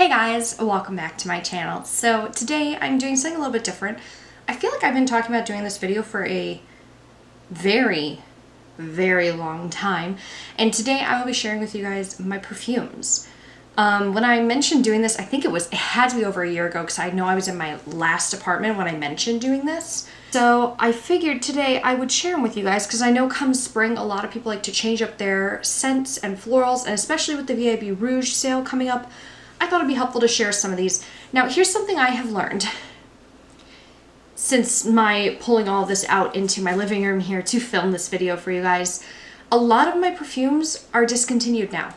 Hey guys, welcome back to my channel. So today I'm doing something a little bit different. I feel like I've been talking about doing this video for a very long time, and today I will be sharing with you guys my perfumes. When I mentioned doing this, I think it had to be over a year ago because I know I was in my last apartment when I mentioned doing this. So I figured today I would share them with you guys because I know come spring a lot of people like to change up their scents and florals, and especially with the VIB Rouge sale coming up, I thought it'd be helpful to share some of these. Now, here's something I have learned since my pulling all this out into my living room here to film this video for you guys. A lot of my perfumes are discontinued now,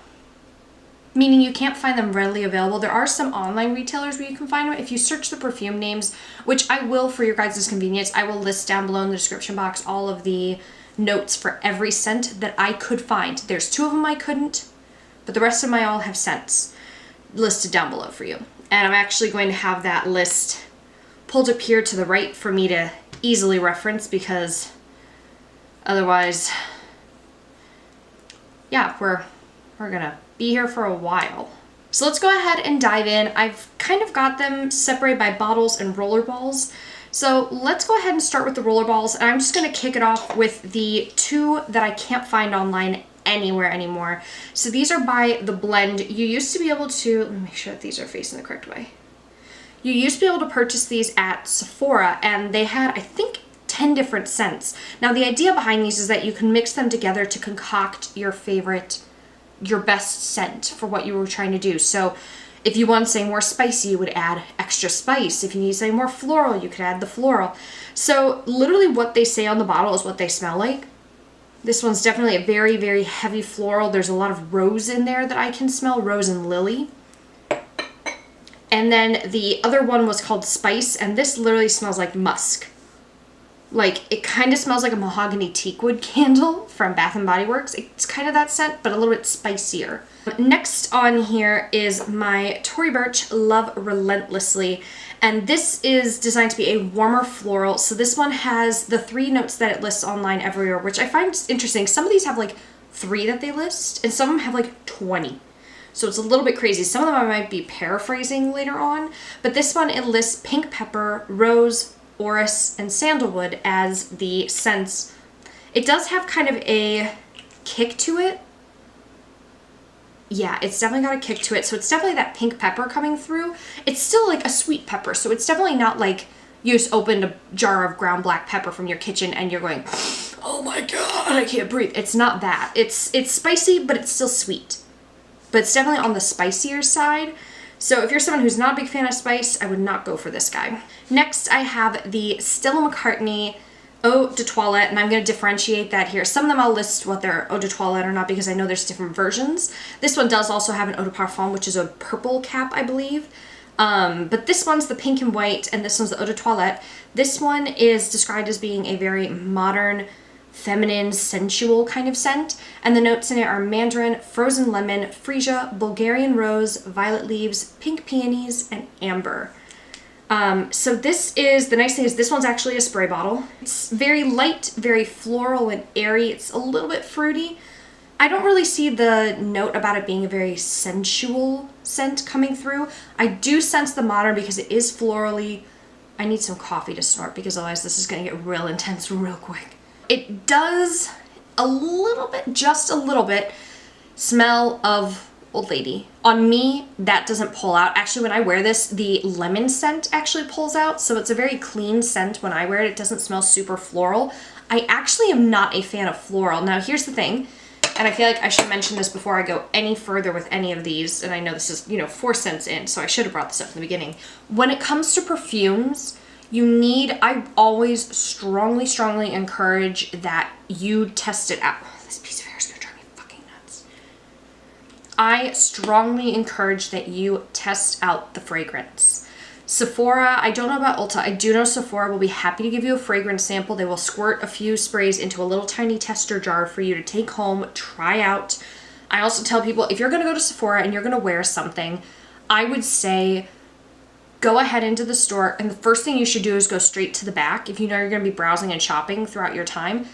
meaning you can't find them readily available. There are some online retailers where you can find them. If you search the perfume names, which I will for your guys' convenience, I will list down below in the description box all of the notes for every scent that I could find. There's 2 of them I couldn't, but the rest of my all have scents listed down below for you. And I'm actually going to have that list pulled up here to the right for me to easily reference, because otherwise, yeah, we're gonna be here for a while. So let's go ahead and dive in. I've kind of got them separated by bottles and roller balls. So let's go ahead and start with the roller balls, and I'm just gonna kick it off with the 2 that I can't find online anywhere anymore. So these are by The Blend. You used to be able to, let me make sure that these are facing the correct way. You used to be able to purchase these at Sephora, and they had, I think, 10 different scents. Now the idea behind these is that you can mix them together to concoct your favorite, your best scent for what you were trying to do. So if you want something more spicy, you would add extra spice. If you need something more floral, you could add the floral. So literally what they say on the bottle is what they smell like. This one's definitely a very heavy floral. There's a lot of rose in there that I can smell, rose and lily. And then the other one was called Spice, and this literally smells like musk. Like, it kind of smells like a mahogany teakwood candle from Bath & Body Works. It's kind of that scent, but a little bit spicier. Next on here is my Tory Burch Love Relentlessly, and this is designed to be a warmer floral. So this one has the 3 notes that it lists online everywhere, which I find interesting. Some of these have like 3 that they list, and some of them have like 20. So it's a little bit crazy. Some of them I might be paraphrasing later on, but this one, it lists pink pepper, rose, orris, and sandalwood as the scents. It does have kind of a kick to it. Yeah, it's definitely got a kick to it. So it's definitely that pink pepper coming through. It's still like a sweet pepper, so it's definitely not like you just opened a jar of ground black pepper from your kitchen and you're going, oh my god, I can't breathe. It's not that. It's spicy, but it's still sweet. But it's definitely on the spicier side. So if you're someone who's not a big fan of spice, I would not go for this guy. Next, I have the Stella McCartney Eau de Toilette, and I'm going to differentiate that here. Some of them I'll list what they're Eau de Toilette or not, because I know there's different versions. This one does also have an Eau de Parfum, which is a purple cap, I believe. But this one's the pink and white, and this one's the Eau de Toilette. This one is described as being a very modern, feminine, sensual kind of scent, and the notes in it are mandarin, frozen lemon, freesia, Bulgarian rose, violet leaves, pink peonies, and amber. So this is, the nice thing is this one's actually a spray bottle. It's very light, very floral and airy. It's a little bit fruity. I don't really see the note about it being a very sensual scent coming through. I do sense the modern because it is florally. I need some coffee to snort because otherwise this is going to get real intense real quick. It does a little bit, just a little bit, smell of old lady. On me, that doesn't pull out. Actually, when I wear this, the lemon scent actually pulls out, so it's a very clean scent when I wear it. It doesn't smell super floral. I actually am not a fan of floral. Now, here's the thing, and I feel like I should mention this before I go any further with any of these, and I know this is, 4 cents in, so I should have brought this up in the beginning. When it comes to perfumes, I always strongly encourage that you test it out. This piece of hair is gonna drive me fucking nuts. I strongly encourage that you test out the fragrance. Sephora, I don't know about Ulta. I do know Sephora will be happy to give you a fragrance sample. They will squirt a few sprays into a little tiny tester jar for you to take home, try out. I also tell people, if you're gonna go to Sephora and you're gonna wear something, I would say go ahead into the store, and the first thing you should do is go straight to the back if you know you're going to be browsing and shopping throughout your time,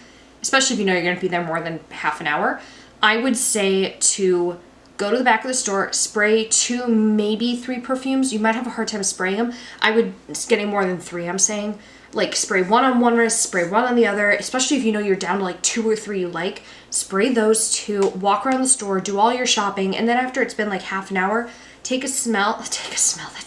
especially if you know you're going to be there more than half an hour. I would say to go to the back of the store, spray 2, maybe 3 perfumes. You might have a hard time spraying them. I would, it's getting more than 3, I'm saying. Like spray 1 on one wrist, spray 1 on the other, especially if you know you're down to like 2 or 3 you like. Spray those 2, walk around the store, do all your shopping, and then after it's been like half an hour, take a smell, that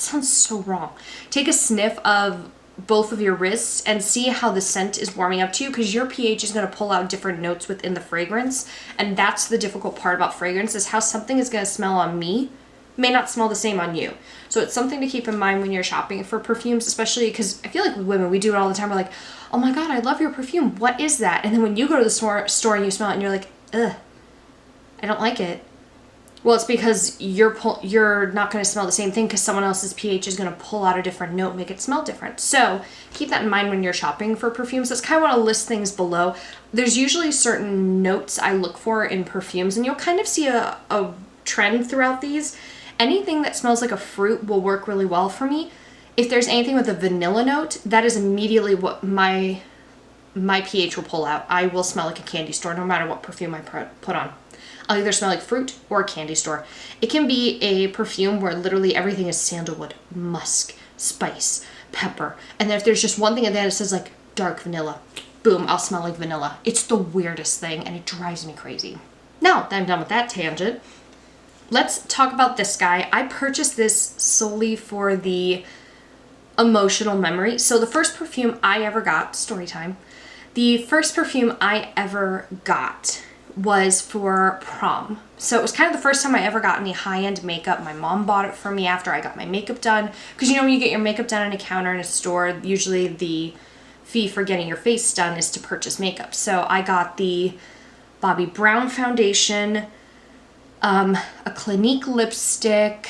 sounds so wrong. Take a sniff of both of your wrists and see how the scent is warming up to you, because your pH is going to pull out different notes within the fragrance, and that's the difficult part about fragrance, is how something is going to smell on me may not smell the same on you. So it's something to keep in mind when you're shopping for perfumes, especially because I feel like with women, we do it all the time. We're like, oh my God, I love your perfume. What is that? And then when you go to the store and you smell it and you're like, ugh, I don't like it. Well, it's because you're not going to smell the same thing, because someone else's pH is going to pull out a different note, make it smell different. So keep that in mind when you're shopping for perfumes. That's kind of want to list things below. There's usually certain notes I look for in perfumes, and you'll kind of see a trend throughout these. Anything that smells like a fruit will work really well for me. If there's anything with a vanilla note, that is immediately what my pH will pull out. I will smell like a candy store no matter what perfume I put on. I'll either smell like fruit or a candy store. It can be a perfume where literally everything is sandalwood, musk, spice, pepper. And then if there's just one thing at the end that says like dark vanilla, boom, I'll smell like vanilla. It's the weirdest thing and it drives me crazy. Now that I'm done with that tangent, let's talk about this guy. I purchased this solely for the emotional memory. So the first perfume I ever got, story time, the first perfume I ever got was for prom. So it was kind of the first time I ever got any high-end makeup. My mom bought it for me after I got my makeup done. Because you know when you get your makeup done on a counter in a store, usually the fee for getting your face done is to purchase makeup. So I got the Bobbi Brown foundation, a Clinique lipstick.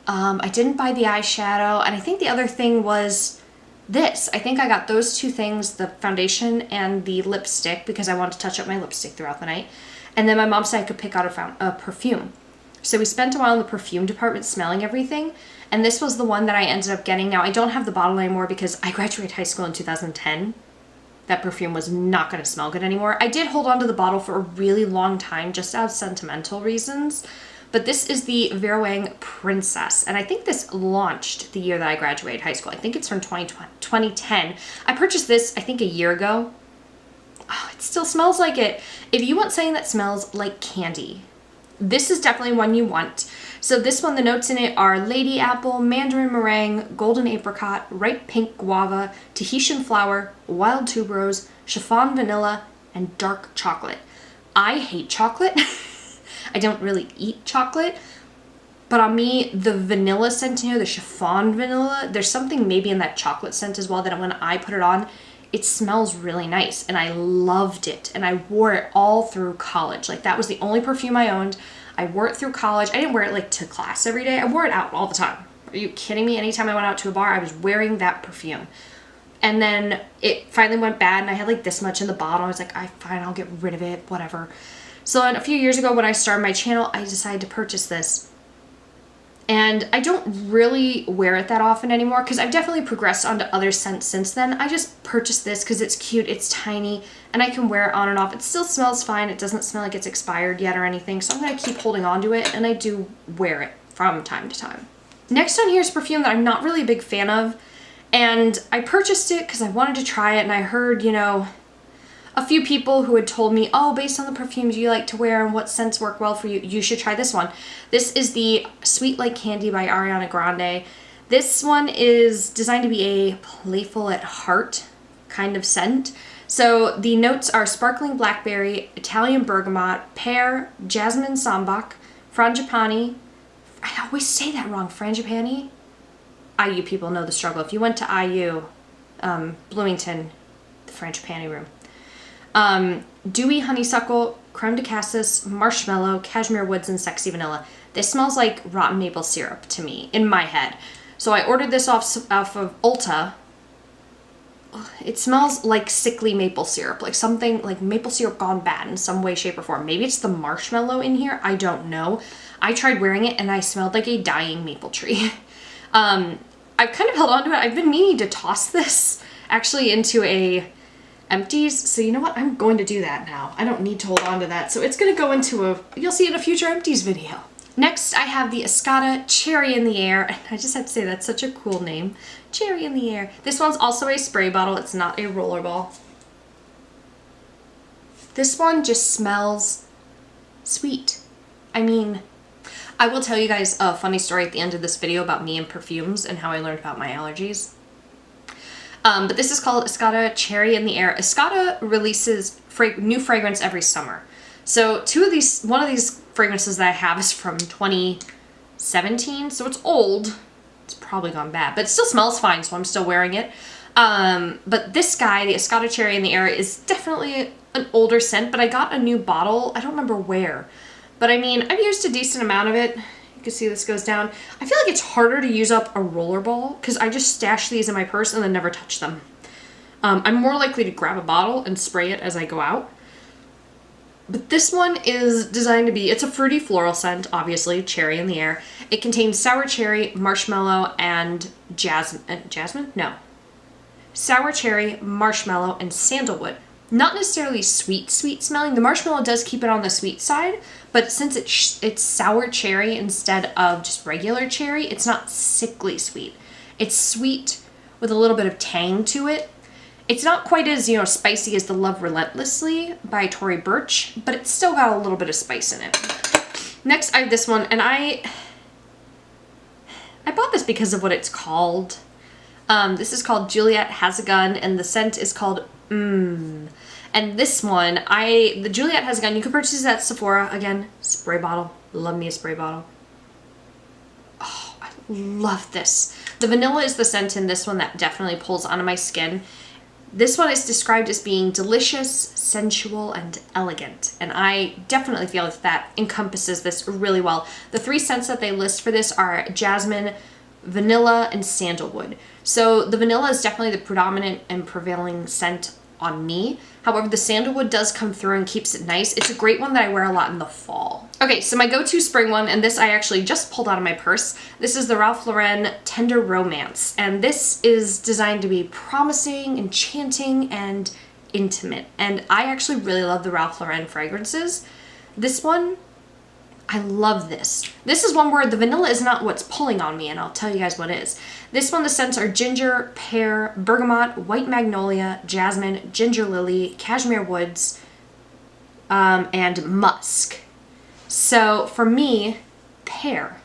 I didn't buy the eyeshadow, and I think the other thing was this. I think I got those 2 things, the foundation and the lipstick, because I wanted to touch up my lipstick throughout the night. And then my mom said I could pick out a perfume. So we spent a while in the perfume department smelling everything, and this was the one that I ended up getting. Now I don't have the bottle anymore because I graduated high school in 2010. That perfume was not going to smell good anymore. I did hold on to the bottle for a really long time just out of sentimental reasons. But this is the Vera Wang Princess. And I think this launched the year that I graduated high school. I think it's from 2010. I purchased this, I think, a year ago. Oh, it still smells like it. If you want something that smells like candy, this is definitely one you want. So this one, the notes in it are Lady Apple, Mandarin Meringue, Golden Apricot, Ripe Pink Guava, Tahitian Flower, Wild Tuberose, Chiffon Vanilla, and Dark Chocolate. I hate chocolate. I don't really eat chocolate, but on me, the vanilla scent in here, the chiffon vanilla, there's something maybe in that chocolate scent as well that when I put it on, it smells really nice, and I loved it, and I wore it all through college. Like, that was the only perfume I owned. I wore it through college. I didn't wear it, like, to class every day. I wore it out all the time. Are you kidding me? Anytime I went out to a bar, I was wearing that perfume. And then it finally went bad, and I had, like, this much in the bottle. I was like, fine, I'll get rid of it, whatever. So then a few years ago when I started my channel, I decided to purchase this. And I don't really wear it that often anymore because I've definitely progressed onto other scents since then. I just purchased this because it's cute, it's tiny, and I can wear it on and off. It still smells fine. It doesn't smell like it's expired yet or anything, so I'm going to keep holding on to it, and I do wear it from time to time. Next on here is perfume that I'm not really a big fan of, and I purchased it because I wanted to try it, and I heard, you know, a few people who had told me, oh, based on the perfumes you like to wear and what scents work well for you, you should try this one. This is the Sweet Like Candy by Ariana Grande. This one is designed to be a playful at heart kind of scent. So the notes are sparkling blackberry, Italian bergamot, pear, jasmine sambac, frangipani. I always say that wrong, frangipani. IU people know the struggle. If you went to IU, Bloomington, the frangipani room. Dewy honeysuckle, creme de cassis, marshmallow, cashmere woods, and sexy vanilla. This smells like rotten maple syrup to me, in my head. So I ordered this off of Ulta. It smells like sickly maple syrup, like something like maple syrup gone bad in some way, shape, or form. Maybe it's the marshmallow in here, I don't know. I tried wearing it and I smelled like a dying maple tree. I've kind of held on to it. I've been meaning to toss this actually into a empties. So you know what? I'm going to do that now. I don't need to hold on to that. So it's going to go into you'll see in a future empties video. Next, I have the Escada Cherry in the Air. And I just have to say that's such a cool name. Cherry in the Air. This one's also a spray bottle. It's not a rollerball. This one just smells sweet. I mean, I will tell you guys a funny story at the end of this video about me and perfumes and how I learned about my allergies. But this is called Escada Cherry in the Air. Escada releases new fragrance every summer. So one of these fragrances that I have is from 2017, so it's old. It's probably gone bad, but it still smells fine, so I'm still wearing it. But this guy, the Escada Cherry in the Air, is definitely an older scent, but I got a new bottle. I don't remember where. But I mean, I've used a decent amount of it. You can see this goes down. I feel like it's harder to use up a rollerball because I just stash these in my purse and then never touch them. I'm more likely to grab a bottle and spray it as I go out. But this one is designed to be, it's a fruity floral scent, obviously, cherry in the air. It contains sour cherry, marshmallow, and jasmine? No. Sour cherry, marshmallow, and sandalwood. Not necessarily sweet smelling. The marshmallow does keep it on the sweet side, but since it's sour cherry instead of just regular cherry, it's not sickly sweet. It's sweet with a little bit of tang to it. It's not quite as, spicy as the Love Relentlessly by Tory Burch, but it's still got a little bit of spice in it. Next, I have this one, and I bought this because of what it's called. This is called Juliet Has a Gun, and the scent is called And this one, the Juliet Has a Gun, you can purchase it at Sephora. Again, spray bottle. Love me a spray bottle. Oh, I love this. The vanilla is the scent in this one that definitely pulls onto my skin. This one is described as being delicious, sensual, and elegant. And I definitely feel that encompasses this really well. The 3 scents that they list for this are jasmine, vanilla, and sandalwood. So the vanilla is definitely the predominant and prevailing scent on me. However, the sandalwood does come through and keeps it nice. It's a great one that I wear a lot in the fall. Okay, so my go-to spring one, and this I actually just pulled out of my purse. This is the Ralph Lauren Tender Romance, and this is designed to be promising, enchanting, and intimate. And I actually really love the Ralph Lauren fragrances. This one, I love this. This is one where the vanilla is not what's pulling on me, and I'll tell you guys what is. This one, the scents are ginger, pear, bergamot, white magnolia, jasmine, ginger lily, cashmere woods, and musk. So for me, pear.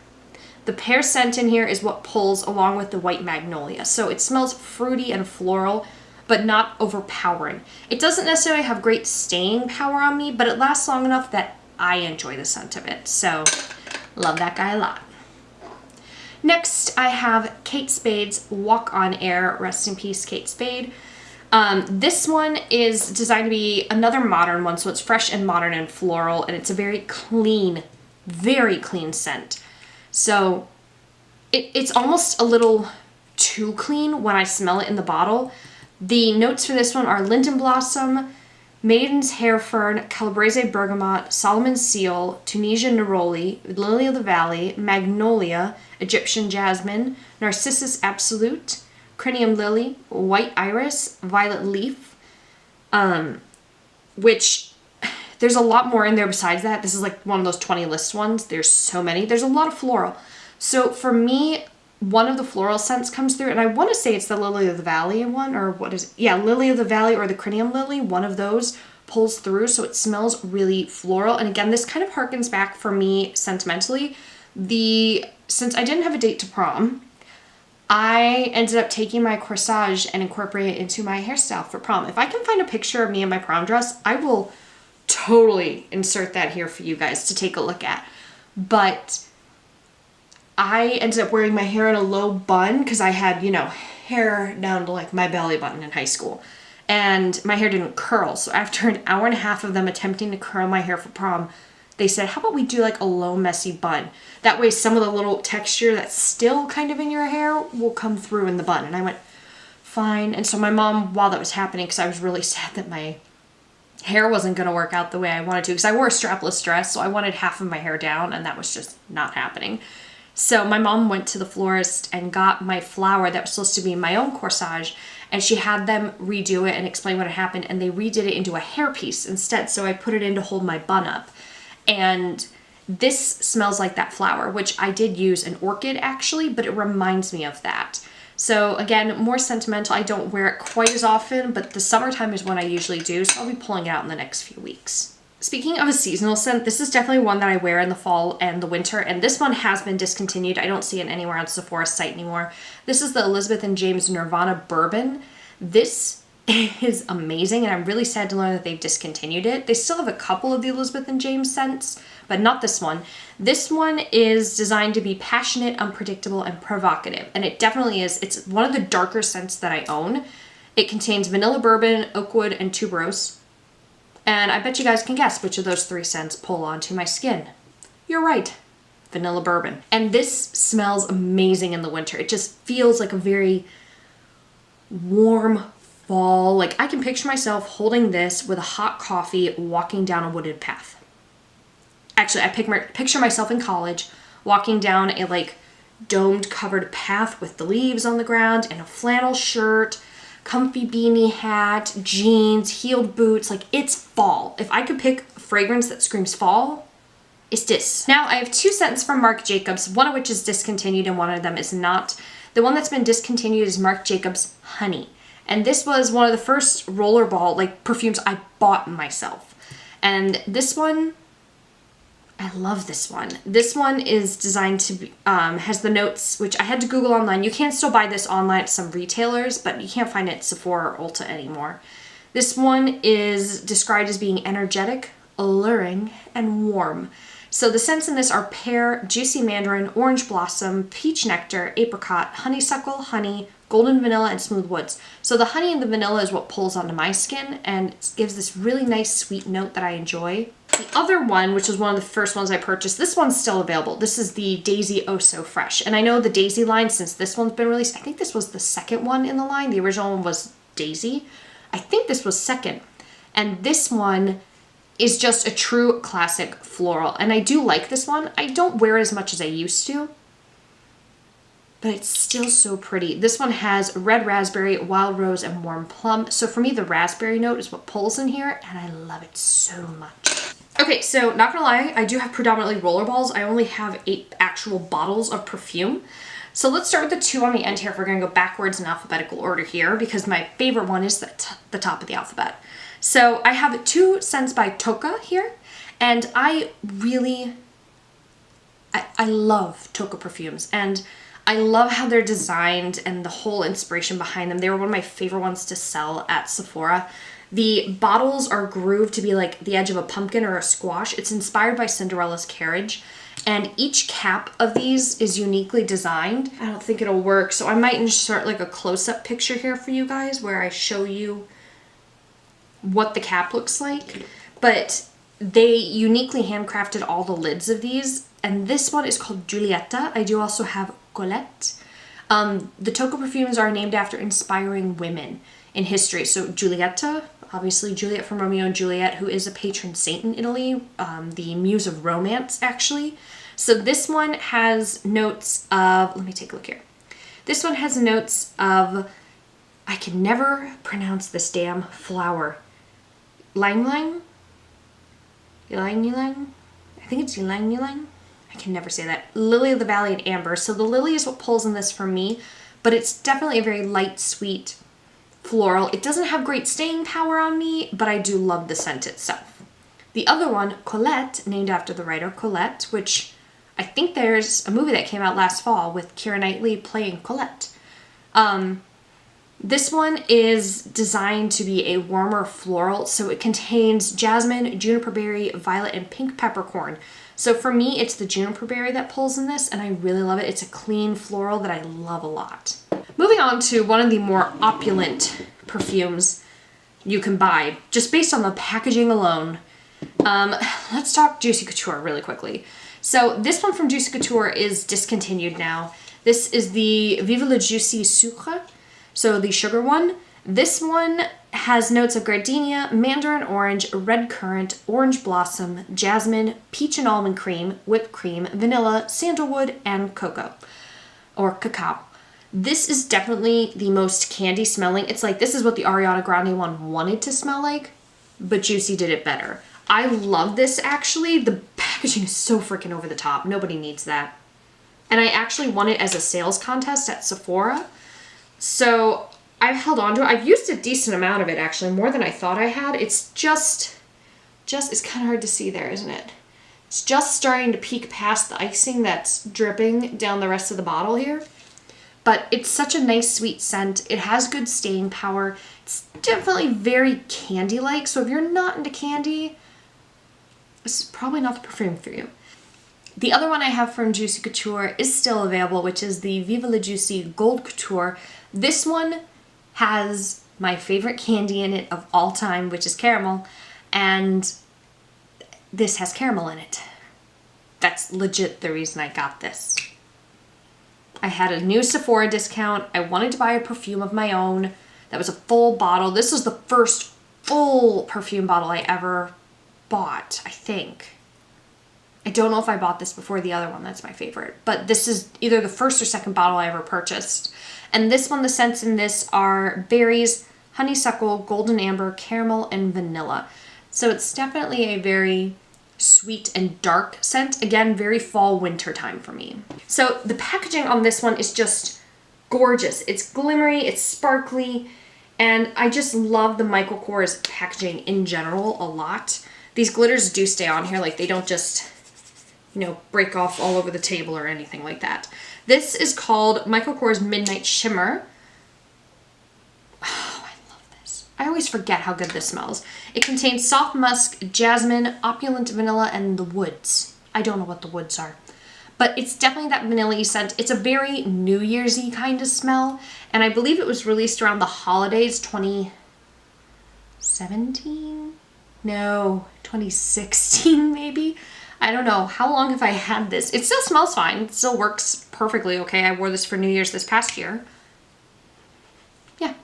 The pear scent in here is what pulls along with the white magnolia. So it smells fruity and floral, but not overpowering. It doesn't necessarily have great staying power on me, but it lasts long enough that I enjoy the scent of it. So love that guy a lot. Next, I have Kate Spade's Walk on Air. Rest in peace, Kate Spade. This one is designed to be another modern one, so it's fresh and modern and floral, and it's a very clean scent. So it's almost a little too clean when I smell it in the bottle. The notes for this one are linden blossom, maiden's hair fern, calabrese bergamot, Solomon seal, Tunisian neroli, lily of the valley, magnolia, Egyptian jasmine, narcissus absolute, crinium lily, white iris, violet leaf, which there's a lot more in there besides that. This is like one of those 20 list ones. There's so many. There's a lot of floral. So for me, one of the floral scents comes through, and I want to say it's the lily of the valley one, or what is it? Yeah, lily of the valley or the crinium lily. One of those pulls through, so it smells really floral. And again, this kind of harkens back for me sentimentally. Since I didn't have a date to prom, I ended up taking my corsage and incorporating it into my hairstyle for prom. If I can find a picture of me in my prom dress, I will totally insert that here for you guys to take a look at. But I ended up wearing my hair in a low bun because I had, hair down to like my belly button in high school. And my hair didn't curl. So after an hour and a half of them attempting to curl my hair for prom, they said, how about we do like a low messy bun? That way some of the little texture that's still kind of in your hair will come through in the bun. And I went, fine. And so my mom, while that was happening, because I was really sad that my hair wasn't going to work out the way I wanted to, because I wore a strapless dress, so I wanted half of my hair down, and that was just not happening. So my mom went to the florist and got my flower that was supposed to be my own corsage, and she had them redo it and explain what had happened, and they redid it into a hairpiece instead. So I put it in to hold my bun up. And this smells like that flower, which I did use an orchid actually, but it reminds me of that. So again, more sentimental. I don't wear it quite as often, but the summertime is when I usually do, so I'll be pulling it out in the next few weeks. Speaking of a seasonal scent, this is definitely one that I wear in the fall and the winter, and this one has been discontinued. I don't see it anywhere on Sephora's site anymore. This is the Elizabeth & James Nirvana Bourbon. This is amazing, and I'm really sad to learn that they've discontinued it. They still have a couple of the Elizabeth & James scents, but not this one. This one is designed to be passionate, unpredictable, and provocative, and it definitely is. It's one of the darker scents that I own. It contains vanilla bourbon, oak wood, and tuberose. And I bet you guys can guess which of those 3 scents pull onto my skin. You're right, vanilla bourbon. And this smells amazing in the winter. It just feels like a very warm fall. Like I can picture myself holding this with a hot coffee walking down a wooded path. Actually, I picture myself in college walking down a like domed covered path with the leaves on the ground and a flannel shirt, comfy beanie hat, jeans, heeled boots. Like it's fall. If I could pick a fragrance that screams fall, it's this. Now I have 2 scents from Marc Jacobs, one of which is discontinued and one of them is not. The one that's been discontinued is Marc Jacobs Honey. And this was one of the first rollerball like perfumes I bought myself. And this one, I love this one. This one is designed to be, has the notes, which I had to Google online. You can still buy this online at some retailers, but you can't find it at Sephora or Ulta anymore. This one is described as being energetic, alluring, and warm. So the scents in this are pear, juicy mandarin, orange blossom, peach nectar, apricot, honeysuckle, honey, golden vanilla, and smooth woods. So the honey and the vanilla is what pulls onto my skin and it gives this really nice sweet note that I enjoy. The other one, which was one of the first ones I purchased, this one's still available. This is the Daisy Oh So Fresh. And I know the Daisy line, since this one's been released, I think this was the second one in the line. The original one was Daisy. I think this was second. And this one is just a true classic floral. And I do like this one. I don't wear it as much as I used to, but it's still so pretty. This one has red raspberry, wild rose, and warm plum. So for me, the raspberry note is what pulls in here, and I love it so much. Okay, so not gonna lie, I do have predominantly rollerballs. I only have 8 actual bottles of perfume. So let's start with the 2 on the end here if we're gonna go backwards in alphabetical order here, because my favorite one is the top of the alphabet. So I have 2 scents by Tocca here, and I love Tocca perfumes, and I love how they're designed and the whole inspiration behind them. They were one of my favorite ones to sell at Sephora. The bottles are grooved to be like the edge of a pumpkin or a squash. It's inspired by Cinderella's carriage. And each cap of these is uniquely designed. I don't think it'll work, so I might insert like a close-up picture here for you guys where I show you what the cap looks like. But they uniquely handcrafted all the lids of these. And this one is called Giulietta. I do also have Colette. The Tocca perfumes are named after inspiring women in history. So Giulietta, obviously Juliet from Romeo and Juliet, who is a patron saint in Italy, the muse of romance, actually. So this one has notes of, let me take a look here. This one has notes of, I can never pronounce this damn flower. Ylang-Ylang? Ylang-Ylang? I think it's Ylang-Ylang. I can never say that. Lily of the Valley and Amber. So the lily is what pulls in this for me, but it's definitely a very light, sweet floral. It doesn't have great staying power on me, but I do love the scent itself. The other one, Colette, named after the writer Colette, which I think there's a movie that came out last fall with Keira Knightley playing Colette. This one is designed to be a warmer floral, so it contains jasmine, juniper berry, violet, and pink peppercorn. So for me, it's the juniper berry that pulls in this, and I really love it. It's a clean floral that I love a lot. Moving on to one of the more opulent perfumes you can buy, just based on the packaging alone. Let's talk Juicy Couture really quickly. So this one from Juicy Couture is discontinued now. This is the Vive le Juicy Sucre, so the sugar one. This one has notes of gardenia, mandarin orange, red currant, orange blossom, jasmine, peach and almond cream, whipped cream, vanilla, sandalwood, and cocoa or cacao. This is definitely the most candy smelling. It's like this is what the Ariana Grande one wanted to smell like, but Juicy did it better. I love this actually. The packaging is so freaking over the top. Nobody needs that. And I actually won it as a sales contest at Sephora. So I've held on to it. I've used a decent amount of it actually, more than I thought I had. It's just it's kind of hard to see there, isn't it? It's just starting to peek past the icing that's dripping down the rest of the bottle here. But it's such a nice sweet scent. It has good staying power. It's definitely very candy-like. So if you're not into candy, this is probably not the perfume for you. The other one I have from Juicy Couture is still available, which is the Viva La Juicy Gold Couture. This one has my favorite candy in it of all time, which is caramel, and this has caramel in it. That's legit the reason I got this. I had a new Sephora discount. I wanted to buy a perfume of my own. That was a full bottle. This was the first full perfume bottle I ever bought, I think. I don't know if I bought this before the other one. That's my favorite. But this is either the first or second bottle I ever purchased. And this one, the scents in this are berries, honeysuckle, golden amber, caramel, and vanilla. So it's definitely a very sweet and dark scent. Again, very fall winter time for me. So the packaging on this one is just gorgeous. It's glimmery, it's sparkly, and I just love the Michael Kors packaging in general a lot. These glitters do stay on here, like they don't just, you know, break off all over the table or anything like that. This is called Michael Kors Midnight Shimmer. Oh, I love this. I always forget how good this smells. It contains soft musk, jasmine, opulent vanilla, and the woods. I don't know what the woods are, but it's definitely that vanilla-y scent. It's a very New Year's-y kind of smell, and I believe it was released around the holidays, 2017? No, 2016 maybe? I don't know. How long have I had this? It still smells fine. It still works perfectly okay. I wore this for New Year's this past year. Yeah,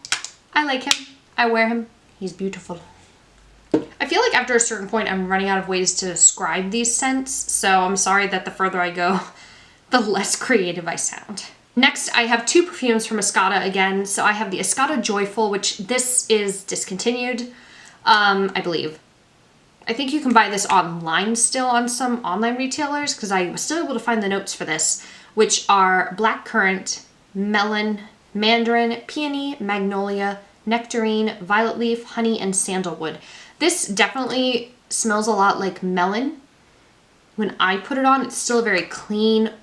I like him. I wear him. He's beautiful. I feel like after a certain point, I'm running out of ways to describe these scents, so I'm sorry that the further I go, the less creative I sound. Next, I have two perfumes from Escada again. So I have the Escada Joyful, which this is discontinued, I believe. I think you can buy this online still on some online retailers because I was still able to find the notes for this, which are black currant, melon, mandarin, peony, magnolia, nectarine, violet leaf, honey, and sandalwood. This definitely smells a lot like melon. When I put it on, it's still a very clean,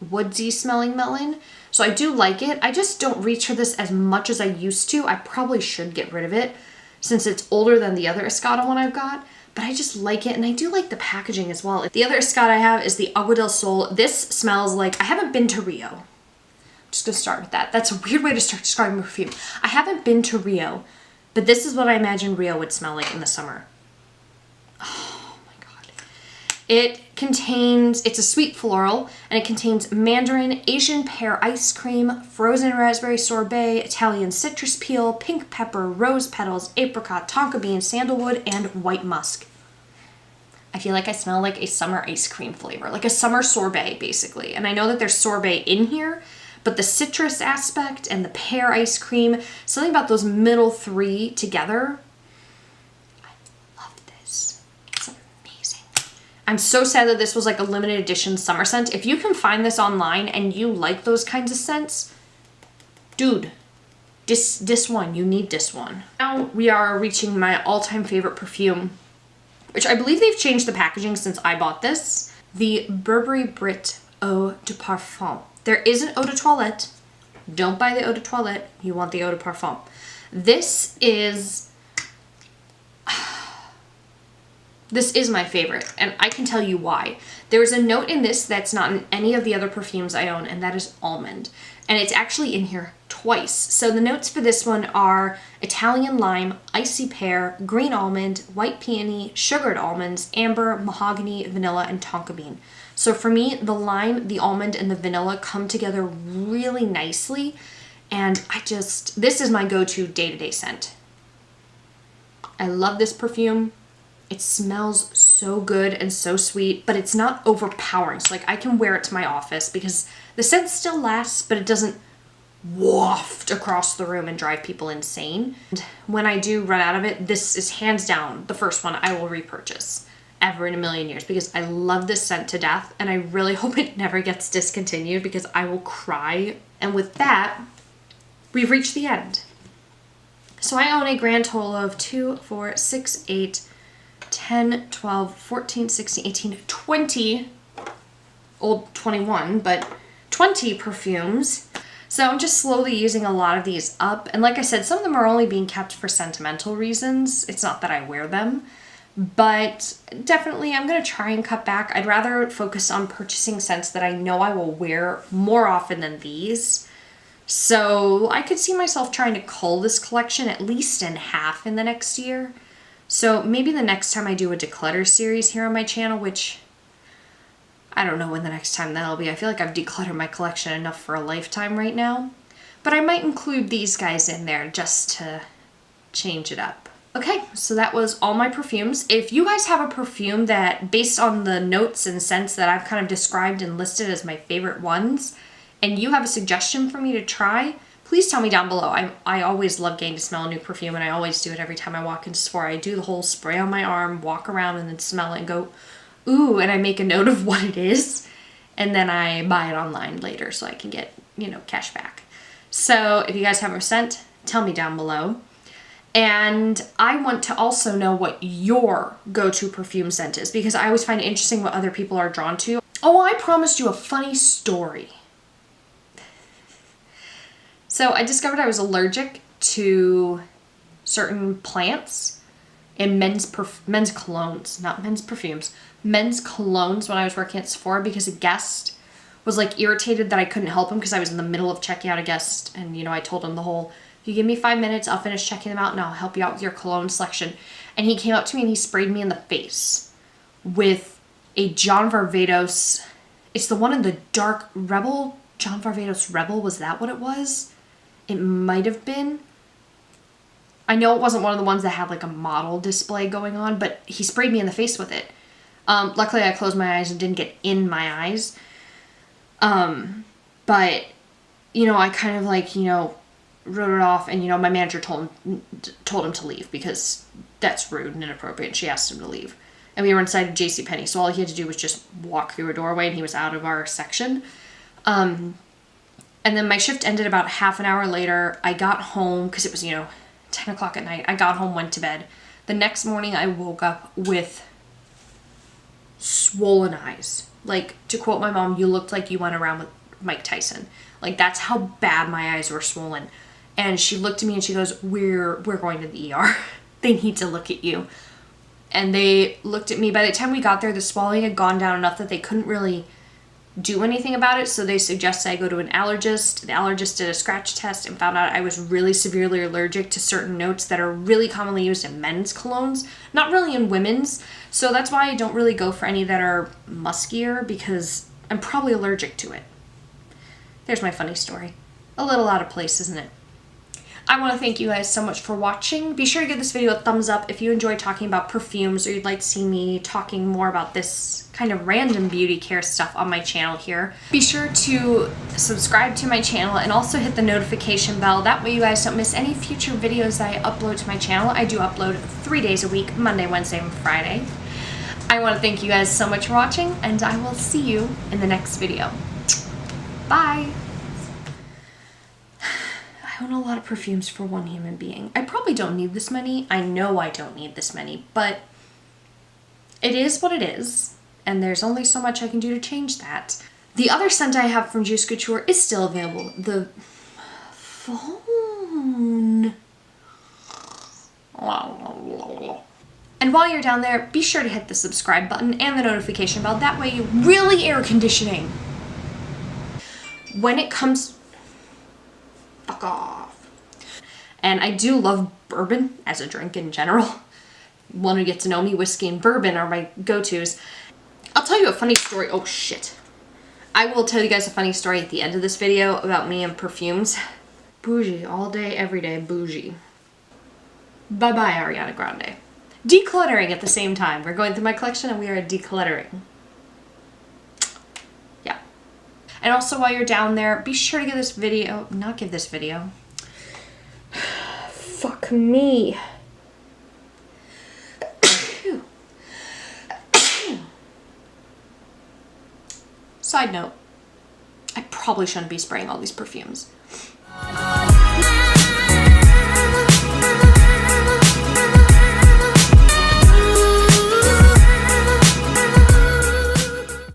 woodsy smelling melon. So I do like it. I just don't reach for this as much as I used to. I probably should get rid of it since it's older than the other Escada one I've got. But I just like it, and I do like the packaging as well. The other Escada I have is the Agua del Sol. This smells like, I haven't been to Rio. I'm just gonna start with that. That's a weird way to start describing perfume. I haven't been to Rio, but this is what I imagine Rio would smell like in the summer. Oh my God. It's a sweet floral, and it contains mandarin, Asian pear ice cream, frozen raspberry sorbet, Italian citrus peel, pink pepper, rose petals, apricot, tonka bean, sandalwood, and white musk. I feel like I smell like a summer ice cream flavor, like a summer sorbet basically. And I know that there's sorbet in here, but the citrus aspect and the pear ice cream, something about those middle three together, I love this. It's amazing. I'm so sad that this was like a limited edition summer scent. If you can find this online and you like those kinds of scents, dude, this one, you need this one. Now we are reaching my all-time favorite perfume, which I believe they've changed the packaging since I bought this. The Burberry Brit Eau de Parfum. There is an Eau de Toilette. Don't buy the Eau de Toilette. You want the Eau de Parfum. This is my favorite, and I can tell you why. There is a note in this that's not in any of the other perfumes I own, and that is almond. And it's actually in here twice. So the notes for this one are Italian lime, icy pear, green almond, white peony, sugared almonds, amber, mahogany, vanilla, and tonka bean. So for me, the lime, the almond, and the vanilla come together really nicely. And this is my go-to day-to-day scent. I love this perfume. It smells so good and so sweet, but it's not overpowering. So like I can wear it to my office because the scent still lasts, but it doesn't waft across the room and drive people insane. And when I do run out of it, this is hands down the first one I will repurchase ever in a million years because I love this scent to death and I really hope it never gets discontinued because I will cry. And with that, we've reached the end. So I own a grand total of 2, 4, 6, 8, 10, 12, 14, 16, 18, 20, old 21, but 20 perfumes. So I'm just slowly using a lot of these up. And like I said, some of them are only being kept for sentimental reasons. It's not that I wear them, but definitely I'm going to try and cut back. I'd rather focus on purchasing scents that I know I will wear more often than these. So I could see myself trying to cull this collection at least in half in the next year. So maybe the next time I do a declutter series here on my channel, which I don't know when the next time that'll be. I feel like I've decluttered my collection enough for a lifetime right now. But I might include these guys in there just to change it up. Okay, so that was all my perfumes. If you guys have a perfume that, based on the notes and scents that I've kind of described and listed as my favorite ones, and you have a suggestion for me to try, please tell me down below. I always love getting to smell a new perfume, and I always do it every time I walk into Sephora. I do the whole spray on my arm, walk around, and then smell it and go, ooh, and I make a note of what it is, and then I buy it online later so I can get, you know, cash back. So if you guys have a scent, tell me down below. And I want to also know what your go-to perfume scent is because I always find it interesting what other people are drawn to. Oh, I promised you a funny story. So I discovered I was allergic to certain plants in men's colognes, not men's perfumes, men's colognes when I was working at Sephora because a guest was like irritated that I couldn't help him because I was in the middle of checking out a guest and, you know, I told him the whole, if you give me 5 minutes, I'll finish checking them out and I'll help you out with your cologne selection. And he came up to me and he sprayed me in the face with a John Varvatos. It's the one in the dark Rebel. John Varvatos Rebel, was that what it was? It might have been. I know it wasn't one of the ones that had like a model display going on, but he sprayed me in the face with it. Luckily I closed my eyes and didn't get in my eyes. But, you know, I kind of like, you know, wrote it off and, you know, my manager told him to leave because that's rude and inappropriate. She asked him to leave. And we were inside of JCPenney, so all he had to do was just walk through a doorway and he was out of our section. And then my shift ended about half an hour later. I got home because it was, you know, 10 o'clock at night. I got home, went to bed. The next morning I woke up with swollen eyes. Like, to quote my mom, you looked like you went around with Mike Tyson. Like, that's how bad my eyes were swollen. And she looked at me and she goes, we're going to the ER. They need to look at you. And they looked at me. By the time we got there, the swelling had gone down enough that they couldn't really do anything about it. So they suggested I go to an allergist. The allergist did a scratch test and found out I was really severely allergic to certain notes that are really commonly used in men's colognes, not really in women's. So that's why I don't really go for any that are muskier because I'm probably allergic to it. There's my funny story. A little out of place, isn't it? I want to thank you guys so much for watching. Be sure to give this video a thumbs up if you enjoy talking about perfumes or you'd like to see me talking more about this kind of random beauty care stuff on my channel here. Be sure to subscribe to my channel and also hit the notification bell. That way you guys don't miss any future videos that I upload to my channel. I do upload 3 days a week, Monday, Wednesday, and Friday. I want to thank you guys so much for watching, and I will see you in the next video. Bye! I own a lot of perfumes for one human being. I probably don't need this many. I know I don't need this many, but it is what it is, and there's only so much I can do to change that. The other scent I have from Juice Couture is still available. The phone. And while you're down there, be sure to hit the subscribe button and the notification bell. That way you really air conditioning. When it comes... Fuck off. And I do love bourbon as a drink in general. One who gets to know me, whiskey and bourbon are my go-tos. I'll tell you a funny story. Oh shit. I will tell you guys a funny story at the end of this video about me and perfumes. Bougie. All day, every day. Bougie. Bye-bye, Ariana Grande. Decluttering at the same time. We're going through my collection and we are decluttering. Yeah. And also while you're down there, be sure to give this video... Not give this video. Fuck me. Side note, I probably shouldn't be spraying all these perfumes.